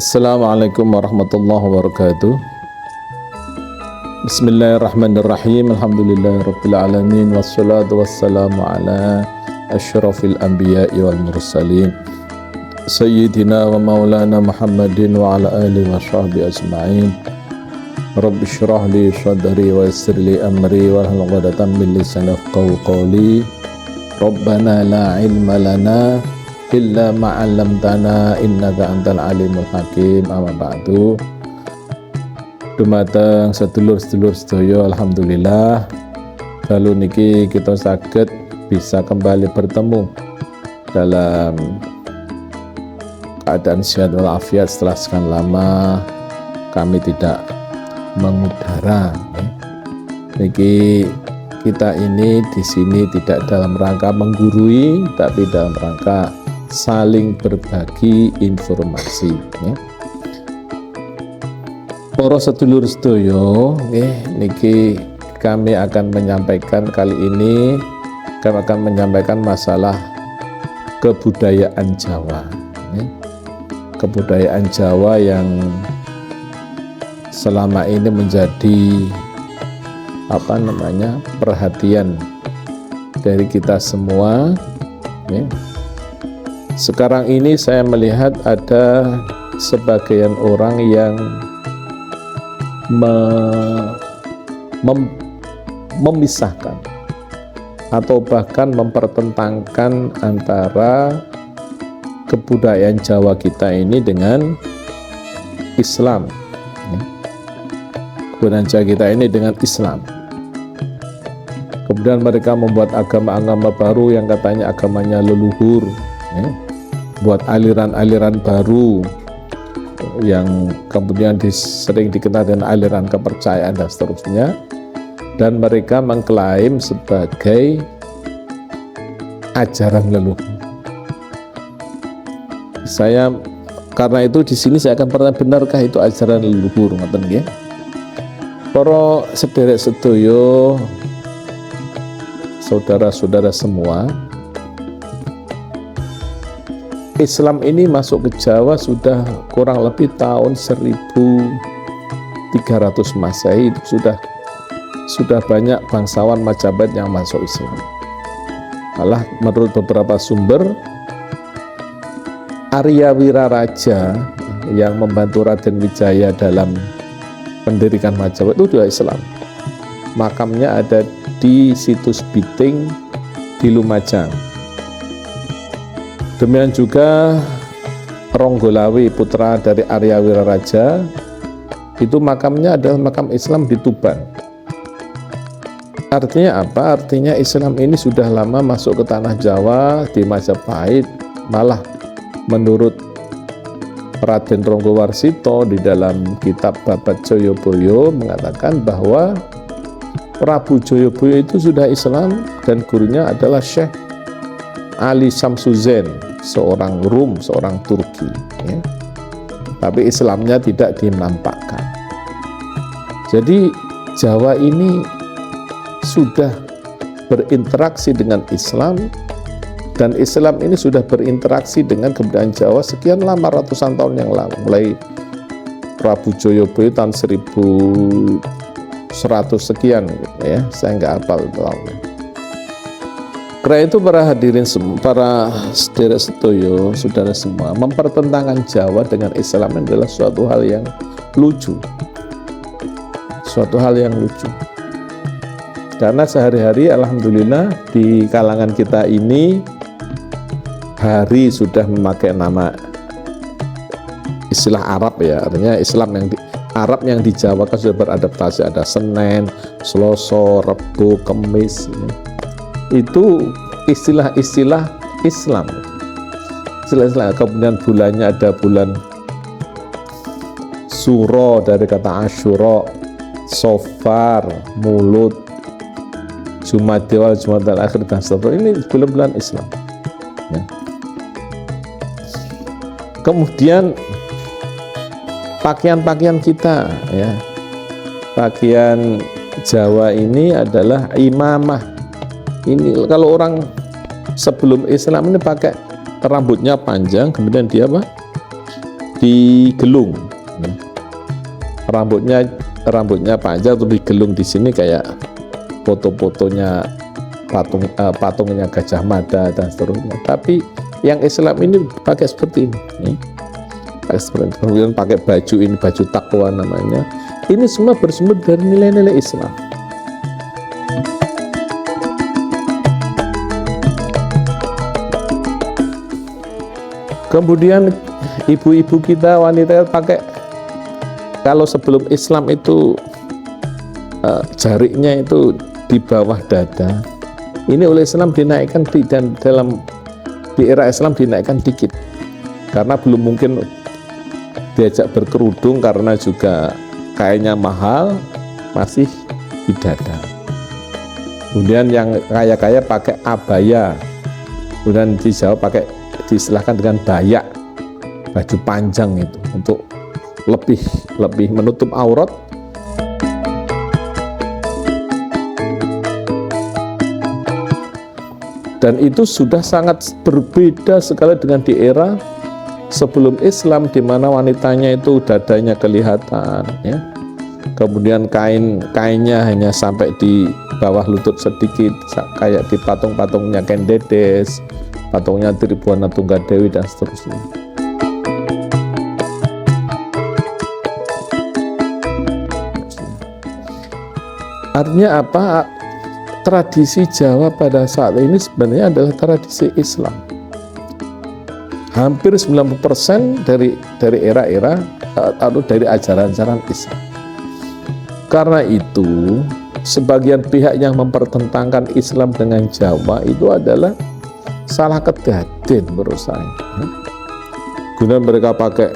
Assalamualaikum warahmatullahi wabarakatuh. Bismillahirrahmanirrahim. Alhamdulillahirabbil alamin wassalatu wassalamu ala asyrafil anbiya'i wal mursalin sayyidina wa maulana Muhammadin wa ala alihi wa sahbihi ajma'in. Rabbi shrah li sadri wa yassir li amri wahlul 'uqdatam min lisani yafqahu qawli. Rabbana la ilma lana illa ma'allamtana innaka antal alimul hakim. Amma ba'du. Dumateng sedulur-sedulur sedaya, alhamdulillah dalu niki kita saged bisa kembali bertemu dalam keadaan sehat walafiat setelah sekian lama kami tidak mengudara. Niki kita ini di sini tidak dalam rangka menggurui, tapi dalam rangka saling berbagi informasi. Para sedulur sedaya, niki kami akan menyampaikan kali ini masalah kebudayaan Jawa. Kebudayaan Jawa yang selama ini menjadi perhatian dari kita semua. Sekarang ini saya melihat ada sebagian orang yang memisahkan atau bahkan mempertentangkan antara kebudayaan Jawa kita ini dengan Islam. Kebudayaan Jawa kita ini dengan Islam. Kemudian mereka membuat agama-agama baru yang katanya agamanya leluhur, buat aliran-aliran baru yang kemudian sering dikenal dengan aliran kepercayaan dan seterusnya, dan mereka mengklaim sebagai ajaran leluhur. Karena itu di sini saya akan bertanya, benarkah itu ajaran leluhur? Ngoten nggih. Para sederek sedaya, saudara-saudara semua, Islam ini masuk ke Jawa sudah kurang lebih tahun 1300 Masehi. Itu sudah banyak bangsawan Majapahit yang masuk Islam. Malah menurut beberapa sumber, Arya Wiraraja yang membantu Raden Wijaya dalam mendirikan Majapahit itu juga Islam. Makamnya ada di situs Biting di Lumajang. Demikian juga Ronggolawe, putra dari Arya Wiraraja, itu makamnya adalah makam Islam di Tuban. Artinya apa? Artinya Islam ini sudah lama masuk ke tanah Jawa di Majapahit. Malah menurut Raden Ronggowarsito di dalam kitab Babad Joyoboyo mengatakan bahwa Prabu Joyoboyo itu sudah Islam dan gurunya adalah Syekh Ali Samsuzen, seorang Rum, seorang Turki, tapi Islamnya tidak dinampakkan. Jadi Jawa ini sudah berinteraksi dengan Islam, dan Islam ini sudah berinteraksi dengan kebudayaan Jawa sekian lama, ratusan tahun yang lalu, mulai Prabu Joyoboyo tahun 1100 sekian, saya nggak hafal tahunnya. Karena itu para hadirin semua, para sederek sedaya, saudara semua, mempertentangkan Jawa dengan Islam adalah suatu hal yang lucu. Suatu hal yang lucu. Karena sehari-hari alhamdulillah di kalangan kita ini hari sudah memakai nama istilah Arab, artinya Islam Arab yang di Jawa kan sudah beradaptasi, ada Senin, Selasa, Rabu, Kamis. Itu istilah-istilah Islam. Istilah-istilah. Kemudian bulannya ada bulan Suro dari kata Asyura, Sofar, Mulut, Jumadil, Jumadil Akhir, dan seterusnya. Ini bulan-bulan Islam. Kemudian pakaian-pakaian kita, pakaian Jawa ini adalah imamah. Ini kalau orang sebelum Islam ini pakai rambutnya panjang, kemudian dia digelung, rambutnya panjang atau digelung di sini kayak foto-fotonya patungnya Gajah Mada dan seterusnya. Tapi yang Islam ini pakai seperti ini, kemudian pakai baju ini, baju takwa namanya. Ini semua bersumber dari nilai-nilai Islam. Kemudian ibu-ibu kita, wanita pakai, kalau sebelum Islam itu jariknya itu di bawah dada. Ini oleh Islam dinaikkan dan di era Islam dinaikkan dikit, karena belum mungkin diajak berkerudung karena juga kainnya mahal, masih di dada. Kemudian yang kaya-kaya pakai abaya, kemudian di Jawa diistilahkan dengan bayak, baju panjang itu untuk lebih menutup aurat. Dan itu sudah sangat berbeda sekali dengan di era sebelum Islam, di mana wanitanya itu dadanya kelihatan, ya. Kemudian kainnya hanya sampai di bawah lutut sedikit, kayak di patung-patungnya Ken Dedes, patungnya Tribhuwana Tunggadewi dan seterusnya. Artinya apa? Tradisi Jawa pada saat ini sebenarnya adalah tradisi Islam. Hampir 90% dari era-era atau dari ajaran-ajaran Islam. Karena itu, sebagian pihak yang mempertentangkan Islam dengan Jawa itu adalah salah kedaden menurut saya. Guna mereka pakai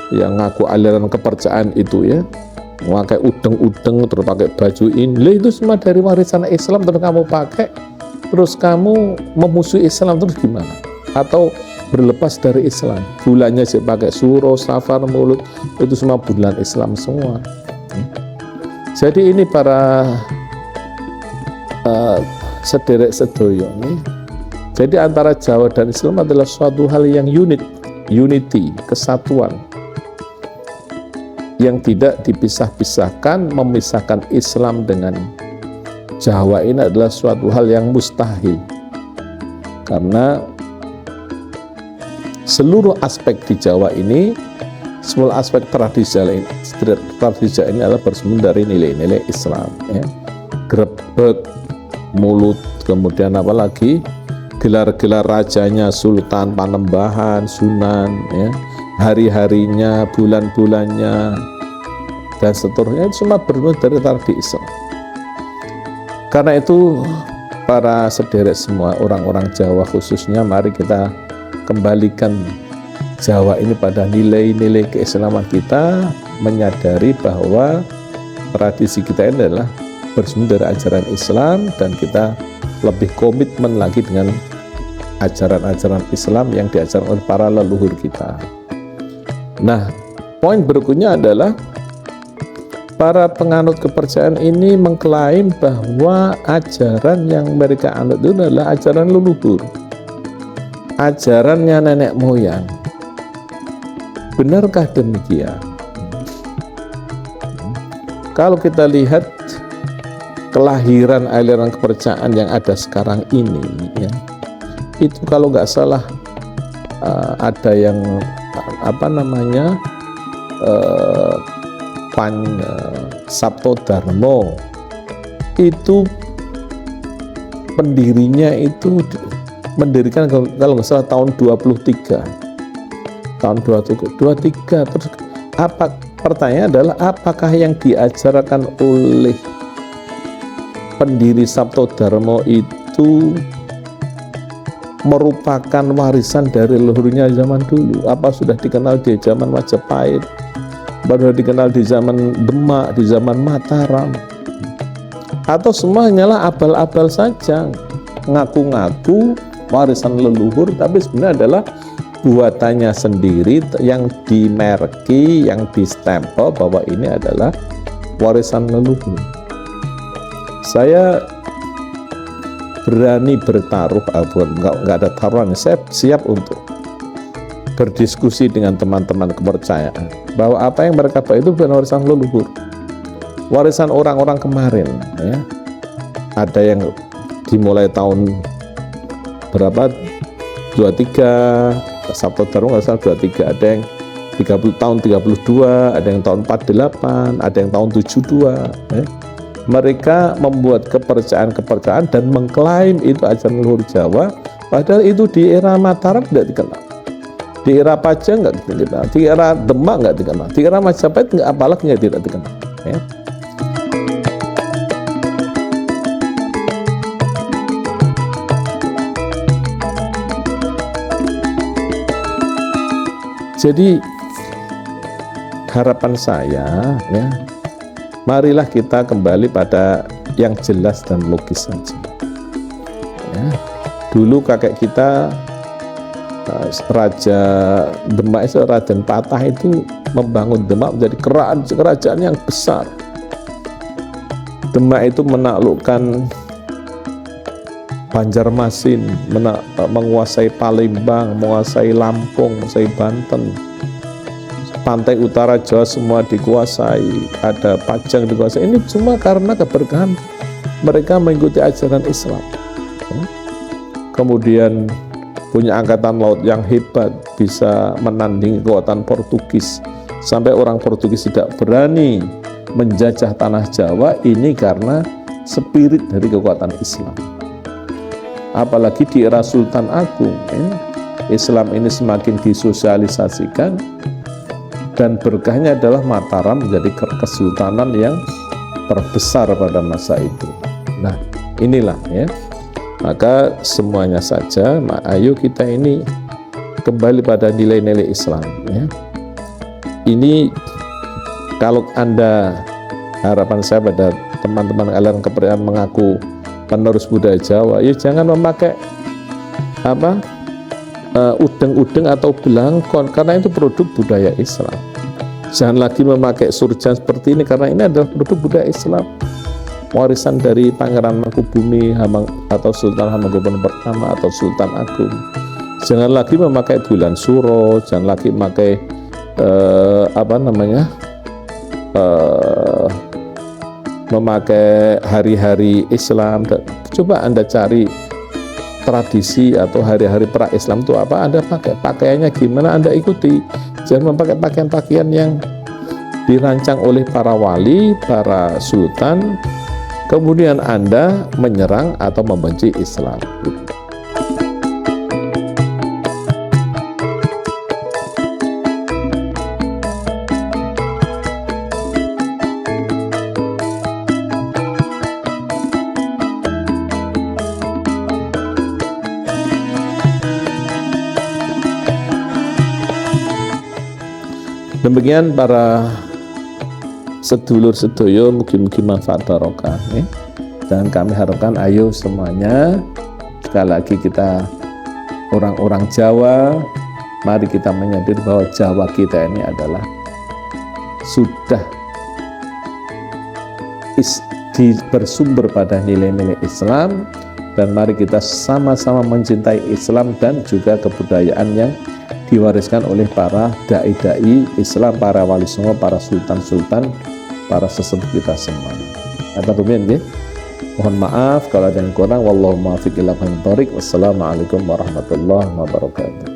yang ngaku aliran kepercayaan itu, ya, pakai udeng-udeng, terus pakai baju ini, itu semua dari warisan Islam, terus kamu pakai, terus kamu memusuhi Islam, terus gimana? Atau berlepas dari Islam, bulannya sih pakai Suro, Safar, Maulud, itu semua bulan Islam semua. Jadi ini para sederek sedoyo nih. Jadi antara Jawa dan Islam adalah suatu hal yang unity, kesatuan, yang tidak dipisah-pisahkan. Memisahkan Islam dengan Jawa ini adalah suatu hal yang mustahil, karena seluruh aspek di Jawa ini, semua aspek tradisi ini adalah bersumber dari nilai-nilai Islam, ya. Grebek, mulut, kemudian apalagi gelar-gelar rajanya, Sultan, Panembahan, Sunan, ya, hari-harinya, bulan-bulannya, dan seterusnya, itu semua bersumber dari tradisi Islam. Karena itu para sederek semua, orang-orang Jawa khususnya, mari kita kembalikan Jawa ini pada nilai-nilai keislaman kita, menyadari bahwa tradisi kita ini adalah bersumber dari ajaran Islam, dan kita lebih komitmen lagi dengan ajaran-ajaran Islam yang diajarkan oleh para leluhur kita. Nah, poin berikutnya adalah para penganut kepercayaan ini mengklaim bahwa ajaran yang mereka anut itu adalah ajaran leluhur, ajarannya nenek moyang. Benarkah demikian? Kalau kita lihat kelahiran aliran kepercayaan yang ada sekarang ini, ya, itu kalau nggak salah ada yang Sabto Darmo, itu pendirinya itu mendirikan kalau nggak salah tahun 23. Terus pertanyaan adalah, apakah yang diajarkan oleh pendiri Sabto Darmo itu merupakan warisan dari leluhurnya zaman dulu? Apa sudah dikenal di zaman Majapahit, baru dikenal di zaman Demak, di zaman Mataram, atau semua hanyalah abal-abal saja, ngaku-ngaku warisan leluhur, tapi sebenarnya adalah buatannya sendiri yang dimerki, yang distempel bahwa ini adalah warisan leluhur. Saya berani bertaruh, nggak ada taruhan, saya siap untuk berdiskusi dengan teman-teman kepercayaan bahwa apa yang mereka bawa itu bukan warisan leluhur, warisan orang-orang kemarin, ya. Ada yang dimulai tahun berapa, 23 Sabto Darmo nggak salah 23, ada yang 30 tahun 32, ada yang tahun 48, ada yang tahun 72, ya. Mereka membuat kepercayaan dan mengklaim itu ajaran leluhur Jawa, padahal itu di era Mataram tidak dikenal, di era Pajang nggak dikenal, di era Demak nggak dikenal, di era Majapahit nggak, apalagi nggak tidak dikenal, ya. Jadi harapan saya, ya, marilah kita kembali pada yang jelas dan logis saja. Ya. Dulu kakek kita Raja Demak itu, Raden Patah itu membangun Demak menjadi kerajaan yang besar. Demak itu menaklukkan Banjarmasin, menguasai Palembang, menguasai Lampung, menguasai Banten, pantai utara Jawa semua dikuasai, ada Pajang dikuasai. Ini cuma karena keberkahan mereka mengikuti ajaran Islam. Kemudian punya angkatan laut yang hebat, bisa menandingi kekuatan Portugis, sampai orang Portugis tidak berani menjajah tanah Jawa. Ini karena spirit dari kekuatan Islam. Apalagi di era Sultan Agung, ya, Islam ini semakin disosialisasikan, dan berkahnya adalah Mataram menjadi kesultanan yang terbesar pada masa itu. Nah, inilah, ya, maka semuanya saja, ayo kita ini kembali pada nilai-nilai Islam, ya. Ini kalau Anda, harapan saya pada teman-teman aliran kepercayaan mengaku penerus budaya Jawa, ya jangan memakai udeng-udeng atau belangkon, karena itu produk budaya Islam. Jangan lagi memakai surjan seperti ini, karena ini adalah produk budaya Islam, warisan dari Pangeran Mangkubumi atau Sultan Hamengkubuwono pertama atau Sultan Agung. Jangan lagi memakai bulan suro, jangan lagi memakai memakai hari-hari Islam. Coba Anda cari tradisi atau hari-hari pra-Islam itu apa, Anda pakai, pakaiannya gimana, Anda ikuti. Jangan memakai pakaian-pakaian yang dirancang oleh para wali, para sultan, kemudian Anda menyerang atau membenci Islam. Demikian para sedulur sedoyo, mugi-mugi manfaat barokah, ya. Dan kami harapkan ayo semuanya, sekali lagi kita orang-orang Jawa, mari kita menyadari bahwa Jawa kita ini adalah sudah bersumber pada nilai-nilai Islam, dan mari kita sama-sama mencintai Islam dan juga kebudayaan yang diwariskan oleh para dai-dai Islam, para wali songo, para sultan-sultan, para sesepuh kita semua. Kata demikian, mohon maaf kalau ada yang kurang. Wallahu muwaffiq ila aqwamit thoriq. Wassalamualaikum warahmatullahi wabarakatuh.